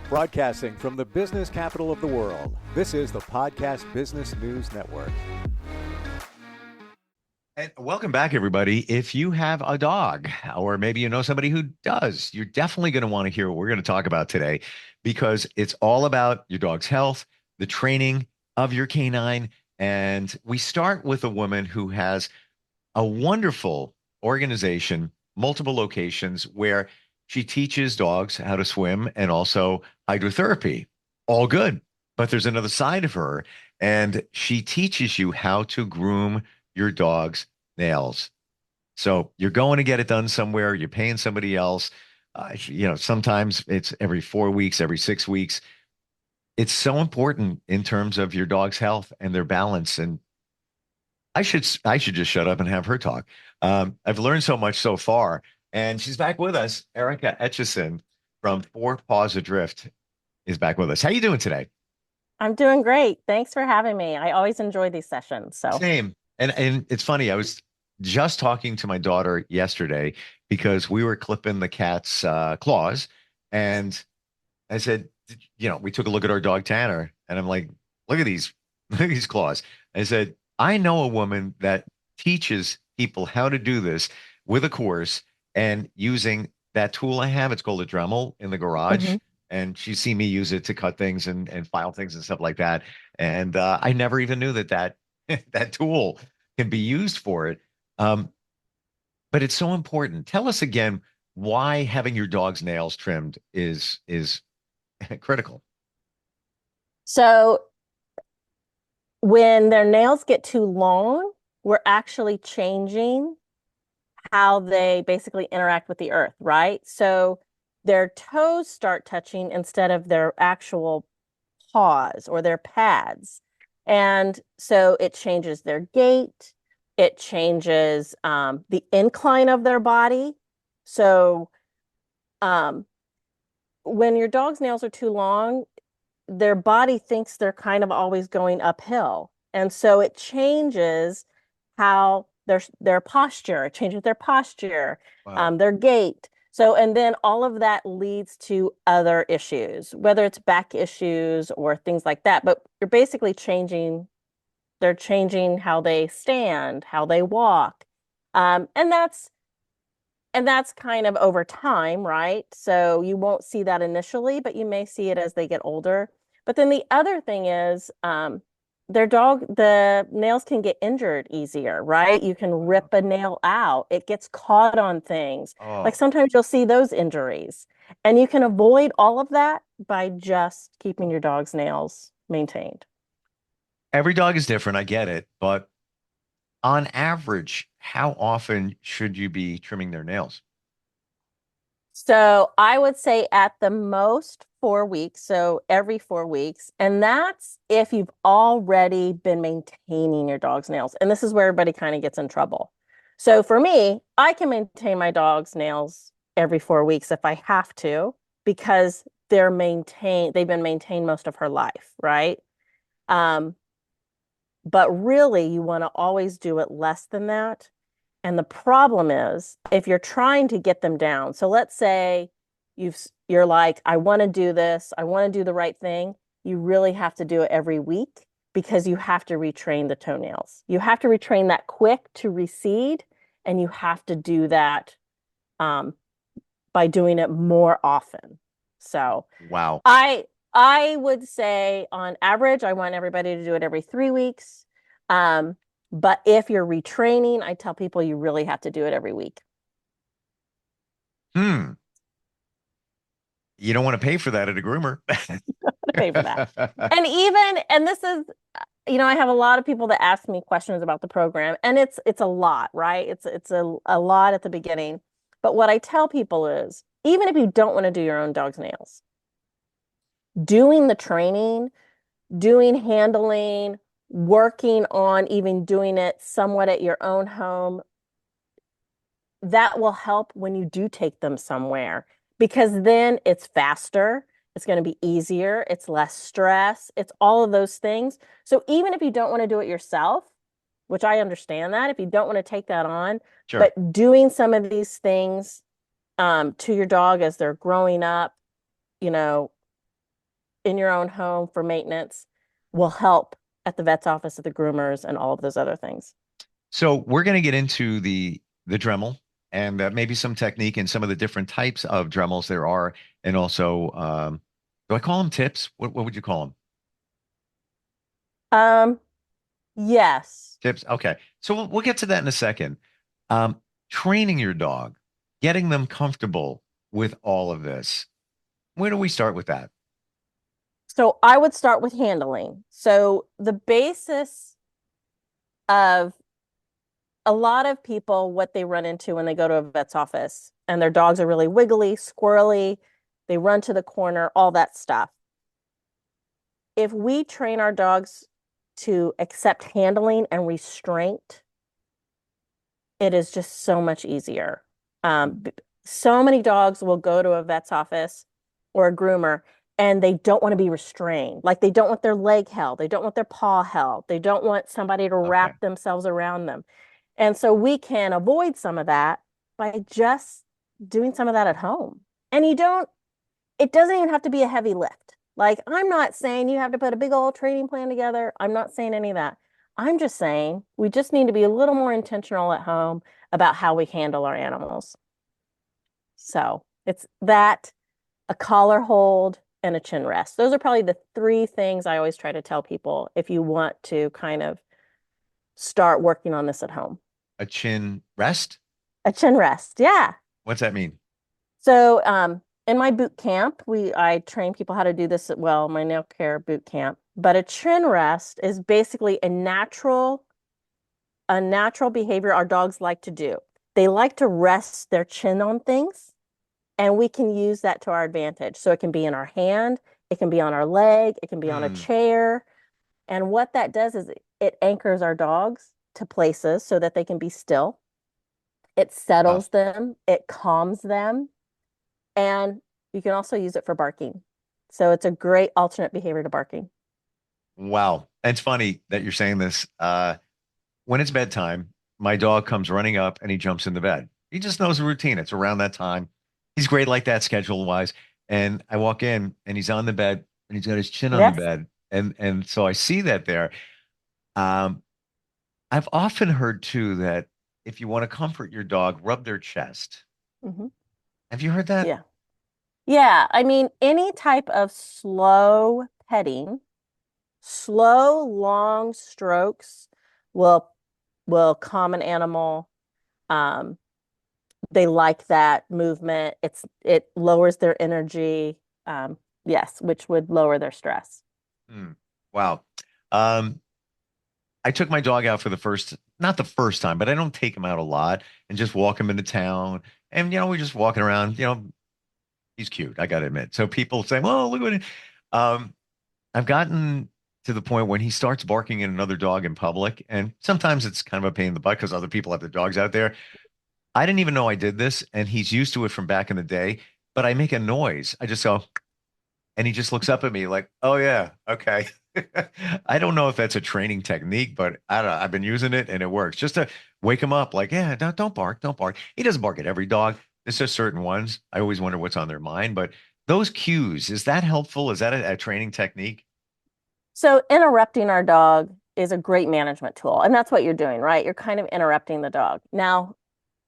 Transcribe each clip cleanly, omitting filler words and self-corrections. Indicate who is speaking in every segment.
Speaker 1: Broadcasting from the business capital of the world, this is the Podcast Business News Network.
Speaker 2: And welcome back, everybody. If you have a dog, or maybe you know somebody who does, you're definitely going to want to hear what we're going to talk about today, because it's all about your dog's health, the training of your canine. And we start with a woman who has a wonderful organization, multiple locations, where she teaches dogs how to swim and also hydrotherapy. All good. But there's another side of her, and she teaches you how to groom your dog's nails. So you're going to get it done somewhere, you're paying somebody else. Sometimes it's every 4 weeks, every 6 weeks. It's so important in terms of your dog's health and their balance. And I should just shut up and have her talk. I've learned so much so far, and she's back with us. Erica Etchison from Four Paws Adrift is back with us. How you doing today?
Speaker 3: I'm doing great. Thanks for having me. I always enjoy these sessions.
Speaker 2: Same. And it's funny. I was just talking to my daughter yesterday because we were clipping the cat's claws, and I said, we took a look at our dog Tanner, and I'm like, look at these, look at these claws. I said, I know a woman that teaches people how to do this with a course and using that tool I have. It's called a Dremel in the garage.
Speaker 3: Mhm.
Speaker 2: And she's seen me use it to cut things and file things and stuff like that. And I never even knew that that tool can be used for it. Um, but it's so important. Tell us again why having your dog's nails trimmed is critical.
Speaker 3: So when their nails get too long, we're actually changing how they basically interact with the earth, right? So their toes start touching instead of their actual paws or their pads. And so it changes their gait, it changes the incline of their body. So um, when your dog's nails are too long, their body thinks they're kind of always going uphill. And so it changes how their posture, it changes their posture,
Speaker 2: Wow.
Speaker 3: their gait. So, and then all of that leads to other issues, whether it's back issues or things like that. But you're basically they're changing how they stand, how they walk. And that's kind of over time, right? So you won't see that initially, but you may see it as they get older. But then the other thing is, the nails can get injured easier, right? You can rip a nail out. It gets caught on things. Like
Speaker 2: Oh,
Speaker 3: sometimes you'll see those injuries. And you can avoid all of that by just keeping your dog's nails maintained.
Speaker 2: every dog is different. I get it. But on average, how often should you be trimming their nails?
Speaker 3: So I would say at the most 4 weeks, so every 4 weeks. And that's if you've already been maintaining your dog's nails. And this is where everybody kind of gets in trouble. So for me, I can maintain my dog's nails every 4 weeks if I have to, because they've been maintained most of her life, right? Um, but really you want to always do it less than that. And the problem is if you're trying to get them down. So let's say you're like, I want to do this, I want to do the right thing. You really have to do it every week because you have to retrain the toenails. You have to retrain that quick to recede, and you have to do that um, by doing it more often. So
Speaker 2: Wow.
Speaker 3: I I would say on average, I want everybody to do it every 3 weeks. Um, but if you're retraining, I tell people you really have to do it every week.
Speaker 2: Hmm. You don't want to pay for that at a groomer.
Speaker 3: To pay for that. And this is, I have a lot of people that ask me questions about the program, and it's a lot, right? It's a lot at the beginning. But what I tell people is, even if you don't want to do your own dog's nails, doing the training, doing handling, working on even doing it somewhat at your own home, that will help when you do take them somewhere, because then it's faster, it's going to be easier, it's less stress, it's all of those things. So even if you don't want to do it yourself, which I understand that if you don't want to take that on,
Speaker 2: Sure.
Speaker 3: but doing some of these things to your dog as they're growing up, you know, in your own home for maintenance will help at the vet's office, at the groomers, and all of those other things.
Speaker 2: So we're going to get into the Dremel and maybe some technique and some of the different types of Dremels there are, and also do I call them tips? What would you call them?
Speaker 3: Um, yes.
Speaker 2: Tips. Okay. So we'll get to that in a second. Um, Training your dog, getting them comfortable with all of this. Where do we start with that?
Speaker 3: So I would start with handling. So the basis of a lot of people, what they run into when they go to a vet's office and their dogs are really wiggly, squirrely, they run to the corner, all that stuff. If we train our dogs to accept handling and restraint, it is just so much easier. So many dogs will go to a vet's office or a groomer and they don't want to be restrained. Like they don't want their leg held. They don't want their paw held. They don't want somebody to
Speaker 2: Okay.
Speaker 3: wrap themselves around them. And so we can avoid some of that by just doing some of that at home. And it doesn't even have to be a heavy lift. Like I'm not saying you have to put a big old training plan together. I'm not saying any of that. I'm just saying we just need to be a little more intentional at home about how we handle our animals. So it's that, a collar hold, and a chin rest. Those are probably the three things I always try to tell people if you want to kind of start working on this at home.
Speaker 2: A chin rest?
Speaker 3: A chin rest, yeah.
Speaker 2: What's that mean?
Speaker 3: So in my boot camp, I train people how to do this at my nail care boot camp. But a chin rest is basically a natural behavior our dogs like to do. They like to rest their chin on things, and we can use that to our advantage. So it can be in our hand, it can be on our leg, it can be on a chair. And what that does is it anchors our dogs to places so that they can be still. It settles them, it calms them, and you can also use it for barking. So it's a great alternate behavior to barking.
Speaker 2: Wow. It's funny that you're saying this. When it's bedtime, my dog comes running up and he jumps in the bed. He just knows the routine. It's around that time. He's great like that schedule wise. And I walk in and he's on the bed and he's got his chin on the
Speaker 3: Yes.
Speaker 2: bed. And so I see that there. Um, I've often heard too that if you want to comfort your dog, rub their chest.
Speaker 3: Mm-hmm.
Speaker 2: Have you heard that?
Speaker 3: Yeah. Yeah. I mean, any type of slow petting, slow, long strokes will calm an animal. Um, they like that movement. It lowers their energy. Yes, which would lower their stress.
Speaker 2: Hmm. Wow. Um, I took my dog out for not the first time, but I don't take him out a lot and just walk him into town. And, we're just walking around, he's cute, I got to admit. So people say, well, look at it. Um, I've gotten to the point when he starts barking at another dog in public. And sometimes it's kind of a pain in the butt because other people have their dogs out there. I didn't even know I did this. And he's used to it from back in the day, but I make a noise. I just go, and he just looks up at me like, oh, yeah, okay. I don't know if that's a training technique, but I don't know. I've been using it and it works just to wake him up like, yeah, don't bark, don't bark. He doesn't bark at every dog. There's just certain ones. I always wonder what's on their mind, but those cues, is that helpful? Is that a training technique?
Speaker 3: So interrupting our dog is a great management tool. And that's what you're doing, right? You're kind of interrupting the dog. Now,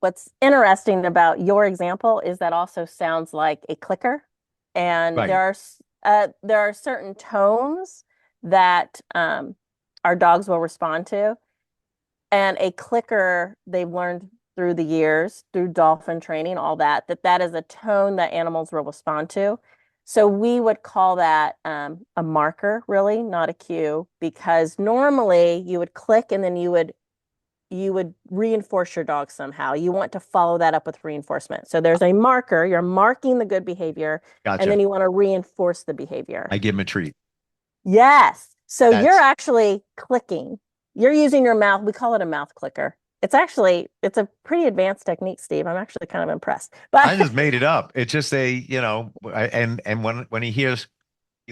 Speaker 3: what's interesting about your example is that also sounds like a clicker. And
Speaker 2: Right.
Speaker 3: there are certain tones that our dogs will respond to. And a clicker, they've learned through the years, through dolphin training, all that is a tone that animals will respond to. So we would call that a marker, really, not a cue, because normally you would click and then you would reinforce your dog somehow. You want to follow that up with reinforcement. So there's a marker, you're marking the good behavior, and then
Speaker 2: Gotcha.
Speaker 3: you want to reinforce the behavior.
Speaker 2: I give him a treat.
Speaker 3: Yes. So you're
Speaker 2: That's,
Speaker 3: actually clicking. You're using your mouth. We call it a mouth clicker. It's a pretty advanced technique, Steve. I'm actually kind of impressed.
Speaker 2: I
Speaker 3: But
Speaker 2: just made it up. It's just and when he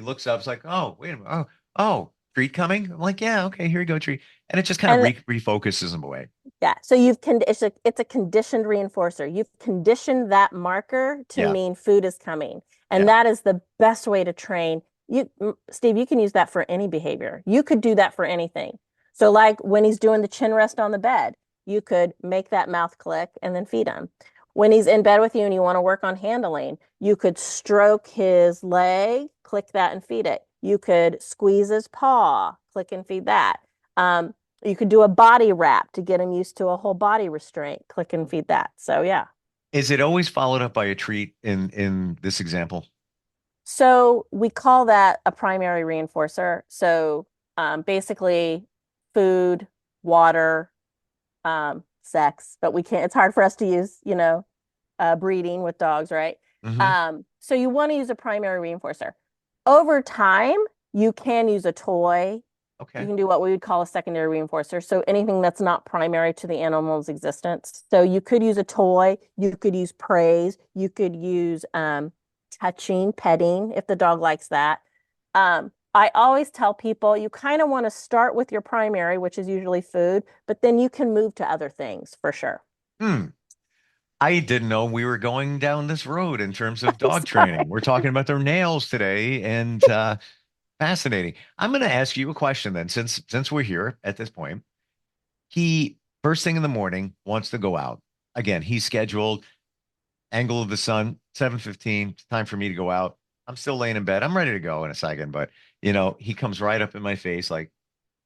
Speaker 2: looks up, it's like, oh, wait a minute. Oh, treat coming. I'm like, yeah, okay, here you go, treat. And it just kind of
Speaker 3: and
Speaker 2: refocuses him away.
Speaker 3: yeah, so it's a conditioned reinforcer. You've conditioned that marker to
Speaker 2: Yeah.
Speaker 3: mean food is coming. And
Speaker 2: Yeah.
Speaker 3: that is the best way to train Steve, you can use that for any behavior. You could do that for anything. So like when he's doing the chin rest on the bed, you could make that mouth click and then feed him. When he's in bed with you and you want to work on handling, you could stroke his leg, click that and feed it. You could squeeze his paw, click and feed that. You could do a body wrap to get him used to a whole body restraint, click and feed that. So yeah.
Speaker 2: Is it always followed up by a treat in this example?
Speaker 3: So we call that a primary reinforcer. So basically food, water, sex, but we can't, it's hard for us to use, breeding with dogs, right?
Speaker 2: Hmm.
Speaker 3: So you want to use a primary reinforcer. Over time, you can use a toy. You
Speaker 2: Okay.
Speaker 3: can do what we would call a secondary reinforcer. So anything that's not primary to the animal's existence. So you could use a toy, you could use praise, you could use touching, petting, if the dog likes that. I always tell people you kind of want to start with your primary, which is usually food, but then you can move to other things for sure.
Speaker 2: Hmm. I didn't know we were going down this road in terms of
Speaker 3: I'm
Speaker 2: dog
Speaker 3: sorry.
Speaker 2: training. We're talking about their nails today, and fascinating. I'm going to ask you a question then, since we're here at this point. He first thing in the morning wants to go out. Again, he's scheduled angle of the sun, 7:15. It's time for me to go out. I'm still laying in bed. I'm ready to go in a second, but he comes right up in my face like,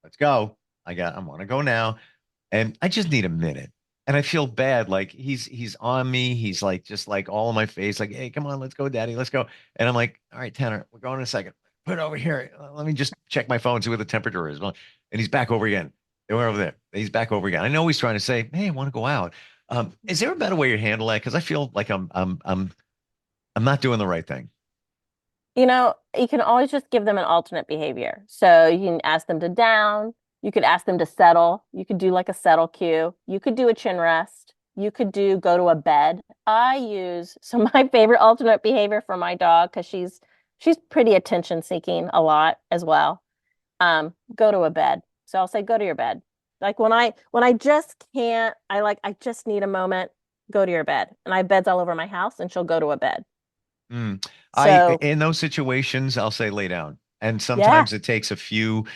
Speaker 2: let's go. I want to go now. And I just need a minute. And I feel bad. Like he's on me. He's like just like all in my face, like, hey, come on, let's go, daddy, let's go. And I'm like, all right, Tanner, we're going in a second. Put it over here. Let me just check my phone, see what the temperature is. Well, and he's back over again. They went over there. He's back over again. I know he's trying to say, hey, I want to go out. Is there a better way to handle that? Because I feel like I'm not doing the right thing.
Speaker 3: You can always just give them an alternate behavior. So you can ask them to down, you could ask them to settle, you could do like a settle cue, you could do a chin rest, you could do go to a bed. So my favorite alternate behavior for my dog, because she's pretty attention seeking a lot as well. Go to a bed. So I'll say, go to your bed. Like when I just can't, I just need a moment, go to your bed. And I have beds all over my house and she'll go to a bed.
Speaker 2: Mm.
Speaker 3: So
Speaker 2: In those situations, I'll say lay down. And
Speaker 3: yeah.
Speaker 2: sometimes it takes a few,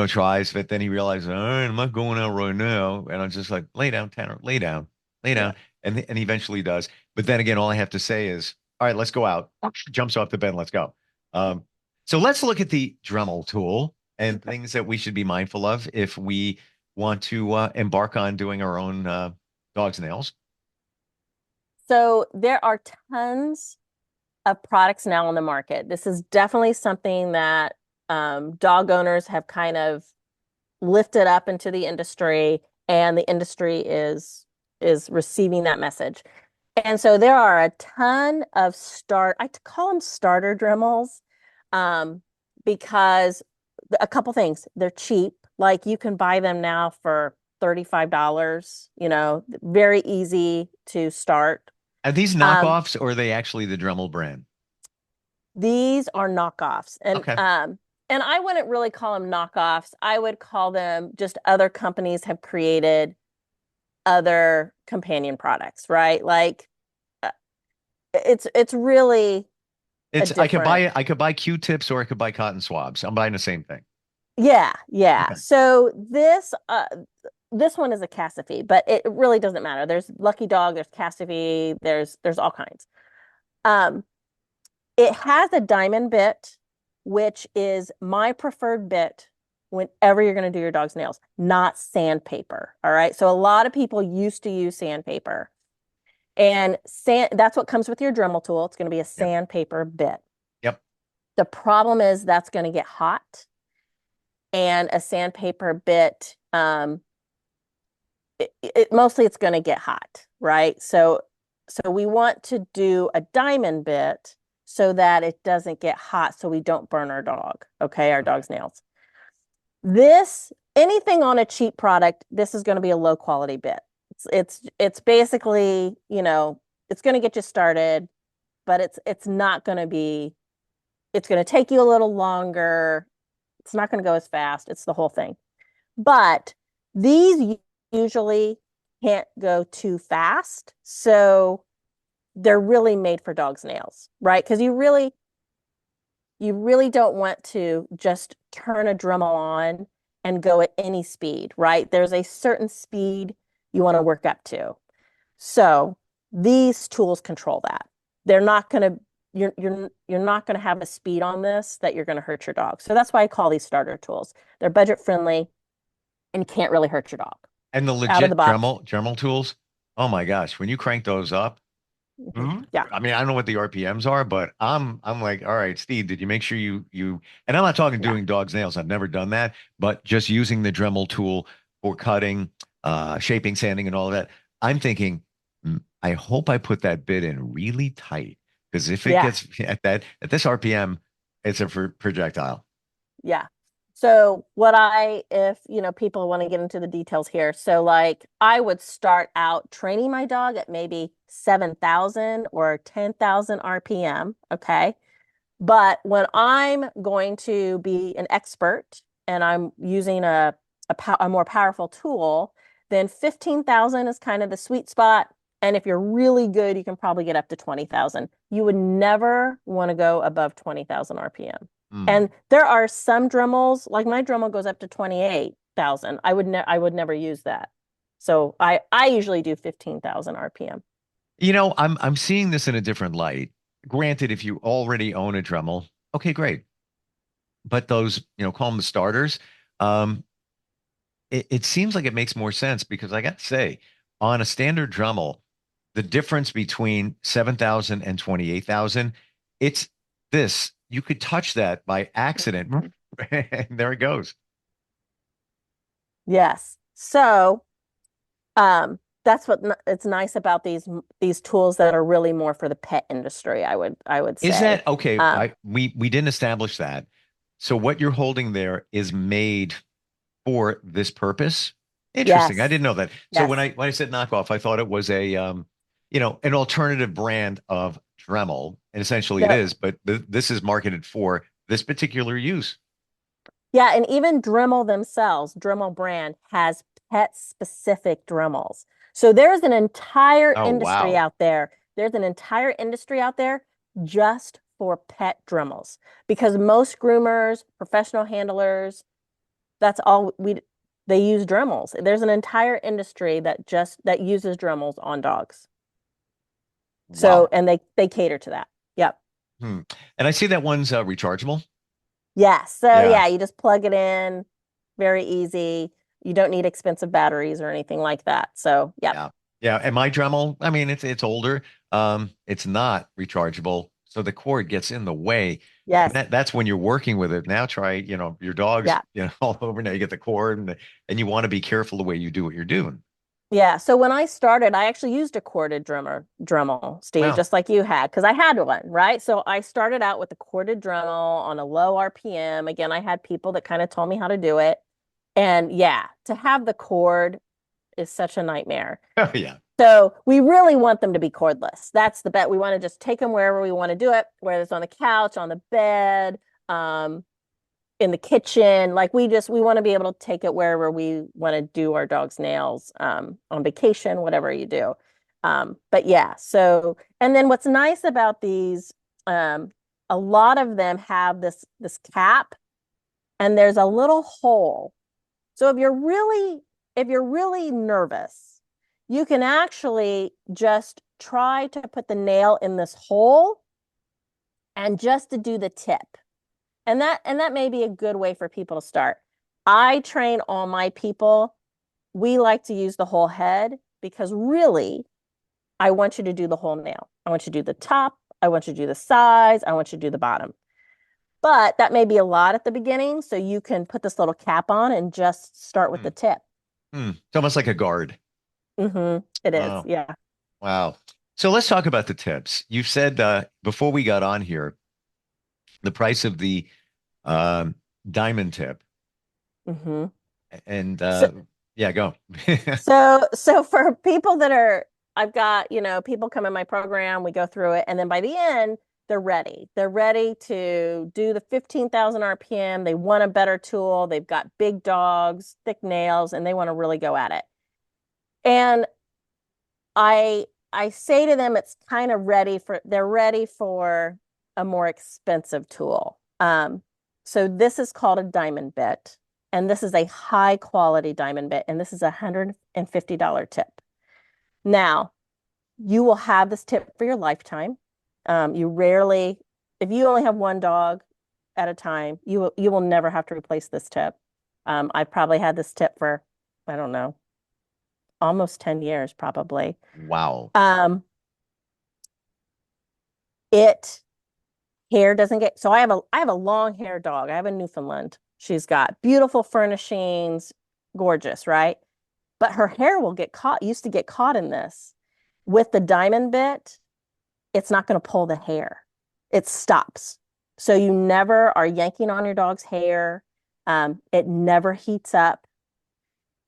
Speaker 2: tries, but then he realizes, all right, I'm not going out right now. And I'm just like, lay down, Tanner, lay down, lay
Speaker 3: Yeah.
Speaker 2: down. And he eventually does. But then again, all I have to say is, all right, let's go out. Jumps off the bed, let's go. Um, so let's look at the Dremel tool and things that we should be mindful of if we want to embark on doing our own dog's nails.
Speaker 3: So there are tons of products now on the market. This is definitely something that dog owners have kind of lifted up into the industry, and the industry is receiving that message. And so there are a ton of I call them starter Dremels, um, because a couple things. They're cheap. Like you can buy them now for $35, very easy to start.
Speaker 2: Are these
Speaker 3: Um,
Speaker 2: knockoffs or are they actually the Dremel brand?
Speaker 3: These are knockoffs.
Speaker 2: Okay.
Speaker 3: And I wouldn't really call them knockoffs. I would call them just other companies have created other companion products, right? Like uh, it's really a different.
Speaker 2: I could buy Q-tips or I could buy cotton swabs. I'm buying the same thing.
Speaker 3: Yeah, yeah.
Speaker 2: Okay.
Speaker 3: So this one is a Casafee, but it really doesn't matter. There's Lucky Dog, there's Casafee, there's all kinds. Um, It has a diamond bit, which is my preferred bit whenever you're going to do your dog's nails, not sandpaper. All right. So a lot of people used to use sandpaper, and that's what comes with your Dremel tool. It's going to be a
Speaker 2: Yep.
Speaker 3: sandpaper bit.
Speaker 2: Yep.
Speaker 3: The problem is that's going to get hot, and a sandpaper bit, mostly it's going to get hot, right? So we want to do a diamond bit so that it doesn't get hot, so we don't burn our dog, okay, our
Speaker 2: Okay.
Speaker 3: dog's nails. Anything on a cheap product, this is going to be a low quality bit. It's basically, it's going to get you started, but it's not going to be, it's going to take you a little longer. It's not going to go as fast. It's the whole thing. But these usually can't go too fast. So they're really made for dogs' nails, right? Because You really don't want to just turn a Dremel on and go at any speed, right? There's a certain speed you want to work up to. So these tools control that. They're not going to you're not going to have a speed on this that you're going to hurt your dog. So that's why I call these starter tools. They're budget friendly and can't really hurt your dog.
Speaker 2: And the
Speaker 3: Out of the
Speaker 2: legit
Speaker 3: box.
Speaker 2: Dremel tools. Oh my gosh, when you crank those up,
Speaker 3: Yeah.
Speaker 2: I mean, I don't know what the RPMs are, but I'm like, all right, Steve, did you make sure you and I'm not talking
Speaker 3: Yeah.
Speaker 2: doing dog's nails. I've never done that, but just using the Dremel tool for cutting, shaping, sanding, and all of that. I'm thinking, I hope I put that bit in really tight because if it
Speaker 3: Yeah.
Speaker 2: gets at this RPM, it's a projectile.
Speaker 3: Yeah. So if, people want to get into the details here. So like I would start out training my dog at maybe 7,000 or 10,000 RPM. Okay. But when I'm going to be an expert and I'm using a more powerful tool, then 15,000 is kind of the sweet spot. And if you're really good, you can probably get up to 20,000. You would never want to go above 20,000 RPM.
Speaker 2: Hmm.
Speaker 3: And there are some Dremels, like my Dremel goes up to 28,000. I would never use that. So I usually do 15,000 RPM.
Speaker 2: I'm seeing this in a different light. Granted, if you already own a Dremel, okay, great. But those, call them the starters. Um, it seems like it makes more sense because I got to say, on a standard Dremel, the difference between 7,000 and 28,000, it's this. You could touch that by accident, and there it goes.
Speaker 3: Yes. So that's what it's nice about these tools that are really more for the pet industry, I would
Speaker 2: Is
Speaker 3: say.
Speaker 2: that okay?
Speaker 3: Um,
Speaker 2: We didn't establish that. So what you're holding there is made for this purpose. Interesting. I
Speaker 3: yes.
Speaker 2: didn't know that. So when
Speaker 3: Yes.
Speaker 2: I said knockoff, I thought it was an alternative brand of Dremel, and essentially it
Speaker 3: No.
Speaker 2: is, but this is marketed for this particular use.
Speaker 3: Yeah, and even Dremel themselves, Dremel brand has pet specific Dremels. So there's an entire
Speaker 2: Oh,
Speaker 3: industry
Speaker 2: wow.
Speaker 3: out there. There's an entire industry out there just for pet Dremels because most groomers, professional handlers, that's all they use Dremels. There's an entire industry that uses Dremels on dogs. So
Speaker 2: Wow.
Speaker 3: and they cater to that. Yep.
Speaker 2: Hmm. And I see that one's rechargeable.
Speaker 3: Yeah. So
Speaker 2: Yeah.
Speaker 3: yeah, you just plug it in, very easy. You don't need expensive batteries or anything like that. So yep.
Speaker 2: Yeah. Yeah. And my Dremel, I mean, it's older. It's not rechargeable. So the cord gets in the way. And
Speaker 3: Yes.
Speaker 2: that's when you're working with it. Now try, your dog's,
Speaker 3: Yeah.
Speaker 2: all over. Now you get the cord and you want to be careful the way you do what you're doing.
Speaker 3: Yeah. So when I started, I actually used a corded Dremel, Steve,
Speaker 2: Wow.
Speaker 3: just like you had, because I had one, right? So I started out with a corded Dremel on a low RPM. Again, I had people that kind of told me how to do it. And yeah, to have the cord is such a nightmare.
Speaker 2: Oh, yeah.
Speaker 3: So we really want them to be cordless. That's the bet. We want to just take them wherever we want to do it, whether it's on the couch, on the bed, in the kitchen. Like we want to be able to take it wherever we want to do our dog's nails, on vacation, whatever you do. But yeah, so and then what's nice about these, a lot of them have this cap and there's a little hole. So if you're really nervous, you can actually just try to put the nail in this hole and just to do the tip. And that may be a good way for people to start. I train all my people. We like to use the whole head because really, I want you to do the whole nail. I want you to do the top. I want you to do the sides. I want you to do the bottom. But that may be a lot at the beginning. So you can put this little cap on and just start with
Speaker 2: Hmm.
Speaker 3: the tip.
Speaker 2: Hmm. It's almost like a guard.
Speaker 3: It is.
Speaker 2: Oh,
Speaker 3: Yeah.
Speaker 2: wow. So let's talk about the tips. You've said before we got on here, the price of the um, diamond tip.
Speaker 3: hmm
Speaker 2: And
Speaker 3: So,
Speaker 2: yeah, go.
Speaker 3: so for people I've got, people come in my program, we go through it, and then by the end, they're ready. They're ready to do the 15,000 RPM. They want a better tool. They've got big dogs, thick nails, and they want to really go at it. And I say to them, it's kind of they're ready for a more expensive tool. So this is called a diamond bit, and this is a high quality diamond bit, and this is a $150 tip. Now, you will have this tip for your lifetime. You rarely, if you only have one dog at a time, you will never have to replace this tip. I've probably had this tip for, I don't know, almost 10 years probably.
Speaker 2: Wow.
Speaker 3: It hair doesn't get, so I have a long hair dog. I have a Newfoundland. She's got beautiful furnishings, gorgeous, right? But her hair will get caught, used to get caught in this. With the diamond bit, it's not going to pull the hair. It stops. So you never are yanking on your dog's hair. It never heats up.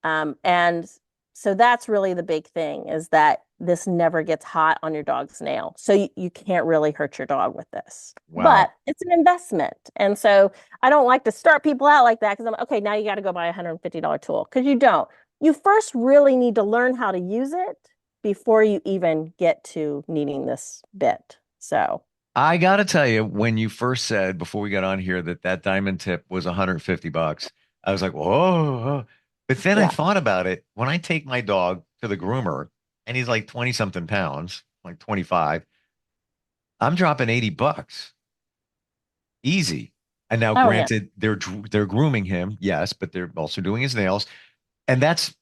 Speaker 3: And so that's really the big thing, is that this never gets hot on your dog's nail. So you can't really hurt your dog with this.
Speaker 2: Wow.
Speaker 3: But it's an investment. And so I don't like to start people out like that, because I'm okay, now you got to go buy a $150 tool, because you don't. You first really need to learn how to use it before you even get to needing this bit. So
Speaker 2: I got to tell you, when you first said before we got on here that that diamond tip was $150, I was like, whoa. But then I
Speaker 3: yeah.
Speaker 2: thought about it. When I take my dog to the groomer and he's like 20 something pounds, like 25, I'm dropping $80 easy. And now,
Speaker 3: Oh yeah.
Speaker 2: granted, they're grooming him, yes, but they're also doing his nails. And that's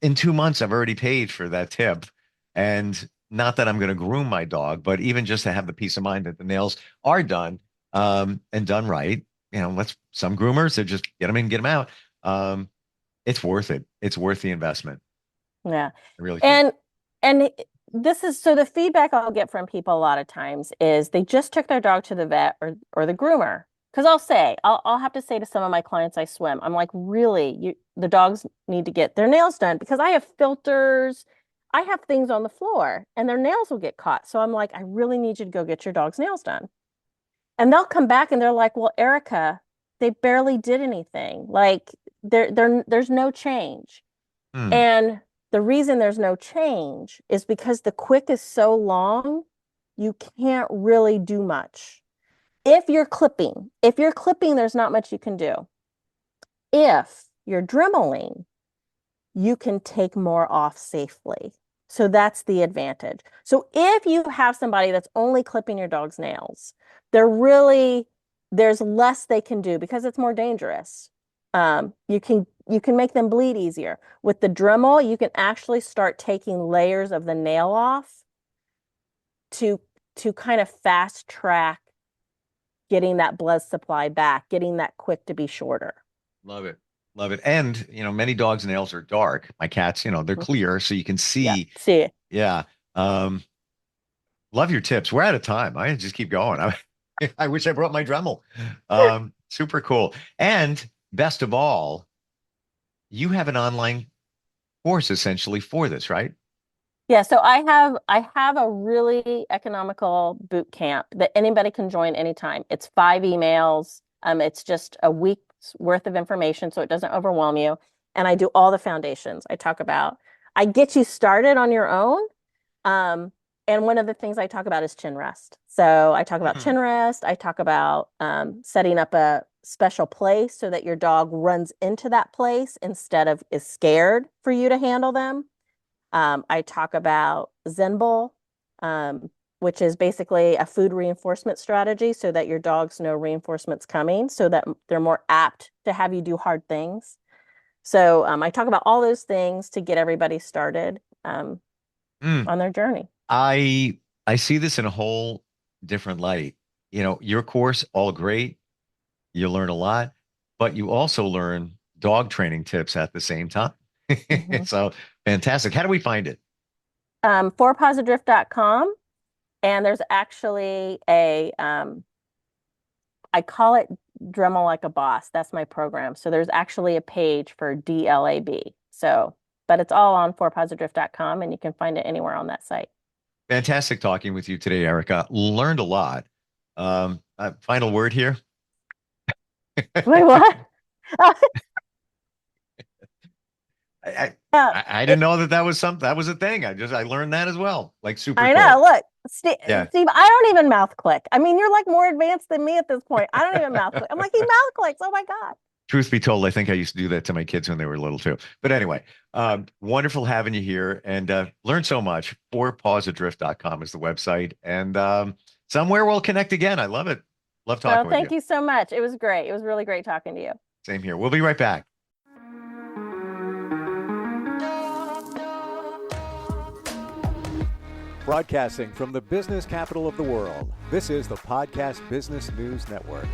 Speaker 2: in 2 months, I've already paid for that tip. And not that I'm going to groom my dog, but even just to have the peace of mind that the nails are done and done right. Let's some groomers, they just get them in, get them out. It's worth it. It's worth the investment.
Speaker 3: Yeah.
Speaker 2: I really think.
Speaker 3: And this is, so the feedback I'll get from people a lot of times is they just took their dog to the vet or the groomer. Because I'll have to say to some of my clients I swim, I'm like, really, the dogs need to get their nails done, because I have filters, I have things on the floor, and their nails will get caught. So I'm like, I really need you to go get your dog's nails done. And they'll come back and they're like, well, Erica, they barely did anything. Like there's no change.
Speaker 2: Hmm.
Speaker 3: And the reason there's no change is because the quick is so long, you can't really do much. If you're clipping, there's not much you can do. If you're dremeling, you can take more off safely. So that's the advantage. So if you have somebody that's only clipping your dog's nails, there's less they can do, because it's more dangerous. You can make them bleed easier. With the Dremel, you can actually start taking layers of the nail off to kind of fast track getting that blood supply back, getting that quick to be shorter.
Speaker 2: Love it. Love it. And, many dogs' nails are dark. My cats, they're clear, so you can
Speaker 3: Yeah.
Speaker 2: see.
Speaker 3: See,
Speaker 2: Yeah. Love your tips. We're out of time. I just keep going. I wish I brought my Dremel. Super cool. And best of all, you have an online course essentially for this, right?
Speaker 3: yeah, so I have a really economical boot camp that anybody can join anytime. It's 5 emails. It's just a week's worth of information, so it doesn't overwhelm you. And I do all the foundations. I get you started on your own. And one of the things I talk about is chin rest. So I talk about
Speaker 2: Hmm.
Speaker 3: chin rest. I talk about setting up a special place so that your dog runs into that place instead of is scared for you to handle them. I talk about Zen Bowl, which is basically a food reinforcement strategy so that your dogs know reinforcement's coming, so that they're more apt to have you do hard things. So I talk about all those things to get everybody started
Speaker 2: Hmm.
Speaker 3: on their journey.
Speaker 2: I see this in a whole different light. Your course, all great. You learn a lot, but you also learn dog training tips at the same time.
Speaker 3: Mhm.
Speaker 2: So fantastic. How do we find it?
Speaker 3: Fourpawsdrift.com. And there's actually I call it Dremel Like a Boss. That's my program. So there's actually a page for DLAB. So, but it's all on fourpawsdrift.com, and you can find it anywhere on that site.
Speaker 2: Fantastic talking with you today, Erica. Learned a lot. Final word here.
Speaker 3: Wait, what?
Speaker 2: I, I
Speaker 3: Yeah,
Speaker 2: I didn't know that was something that was a thing. I learned that as well. Like super
Speaker 3: I
Speaker 2: cool.
Speaker 3: know. Look,
Speaker 2: Yeah.
Speaker 3: Steve, I don't even mouth click. I mean, you're like more advanced than me at this point. I don't even mouth click. I'm like, he mouth clicks. Oh my God.
Speaker 2: Truth be told, I think I used to do that to my kids when they were little too. But anyway, wonderful having you here and learned so much. fourpawsadrift.com is the website. And somewhere we'll connect again. I love it. Love talking
Speaker 3: Well,
Speaker 2: with
Speaker 3: thank
Speaker 2: you.
Speaker 3: you so much. It was great. It was really great talking to you.
Speaker 2: Same here. We'll be right back.
Speaker 1: Broadcasting from the business capital of the world, this is the Podcast Business News Network.